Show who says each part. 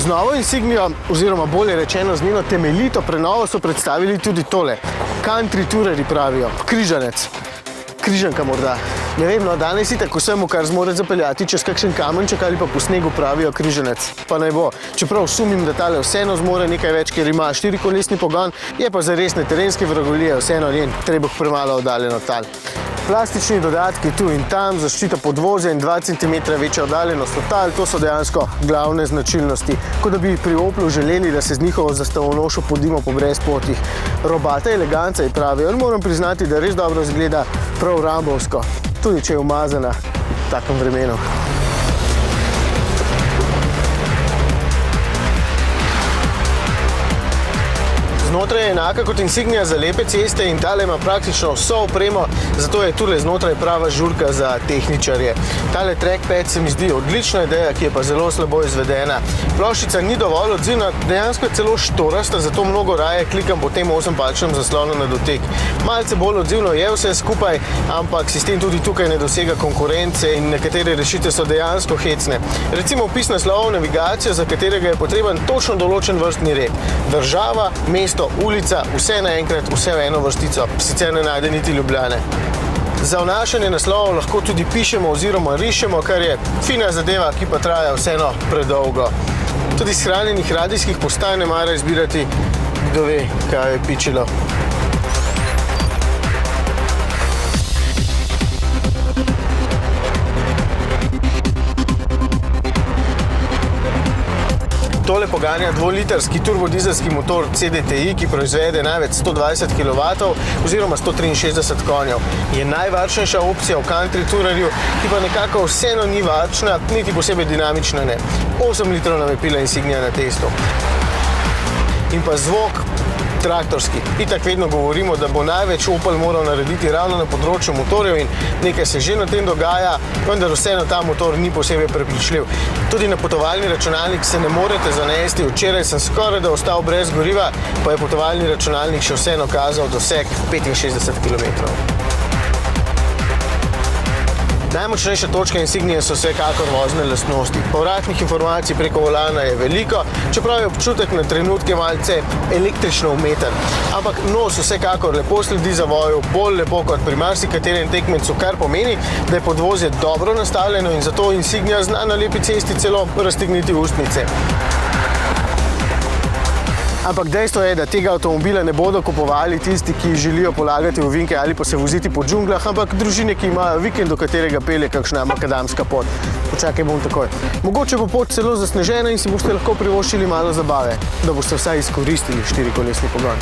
Speaker 1: Z novo insignijo, oziroma bolje rečeno z njeno temeljito prenovo so predstavili tudi tole. Country Tourerji pravijo, križanec. Križanka morda. Ne vem, no, danes itak vsemu, kar zmore zapeljati čez kakšen kamenček ali pa po snegu pravijo križanec. Pa naj bo. Čeprav sumim, da tale vseeno zmore nekaj več, ker ima 4-kolesni pogon, je pa za resne terenske vragolije vseeno njen trebuh premalo oddaljen od tal. Plastični dodatki tu in tam, zaščita podvozja in 2 cm večja oddaljenost od tal, to so dejansko glavne značilnosti. Kot da bi pri Oplu želeli, da se z njihovo zastavonošo podimo po brezpotih. Robata eleganca ji pravijo, in moram priznati, da res dobro izgleda prav rambovsko, tudi če je umazana v takem vremenu. Znotraj je enaka kot insignija za lepe ceste in tale ima praktično vso opremo, zato je tule znotraj prava žurka za tehničarje. Tale trackpad se mi zdi odlična ideja, ki je pa zelo slabo izvedena. Ploščica ni dovolj odzivna, dejansko je celo štorasta, zato mnogo raje klikam po tem 8-palčnem zaslonu na dotek. Malce bolj odzivno je vse skupaj, ampak sistem tudi tukaj ne dosega konkurence in nekatere rešitve so dejansko hecne. Recimo vpis naslovov navigacijo, za katerega je potreben točno določen vrstni red. Država, mesto, ulica, vse naenkrat, vse v eno vrstico, sicer ne najde niti Ljubljane. Za vnašanje naslovov lahko tudi pišemo oziroma rišemo, kar je fina zadeva, ki pa traja vseeno predolgo. Tudi shranjenih radijskih postaj ne mara izbirati, kdo ve, kaj je pičilo. Tole poganja 2-litrski turbodizelski motor CDTI, ki proizvede največ 120 kW oziroma 163 konjev. Je najvarčnejša opcija v Country Tourerju, ki pa nekako vseeno ni varčna, niti posebej dinamična ne. 8 litrov nam je pila insignija na testu. In pa zvok traktorski. Itak vedno govorimo, da bo največ Opel moral narediti ravno na področju motorjev in nekaj se že na tem dogaja, vendar vseeno ta motor ni posebej prepričljiv. Tudi na potovalni računalnik se ne morete zanesti. Včeraj sem skoraj da ostal brez goriva, pa je potovalni računalnik še vseeno kazal doseg 65 km. Najmočnejša točka insignije so vsekakor vozne lastnosti. Povratnih informacij preko volana je veliko, čeprav je občutek na trenutke malce električno umeten. Ampak nos vsekakor lepo sledi zavoju, bolj lepo kot pri marsikaterem tekmecu, kar pomeni, da je podvozje dobro nastavljeno in zato insignija zna na lepi cesti celo raztegniti ustnice. Ampak dejstvo je, da tega avtomobila ne bodo kupovali tisti, ki želijo polagati ovinke ali pa se voziti po džunglah, ampak družine, ki imajo vikend, do katerega pelje kakšna makadamska pot. Počakaj bom takoj. Mogoče bo pot celo zasnežena in si boste lahko privoščili malo zabave, da boste vsaj izkoristili 4-kolesni pogon.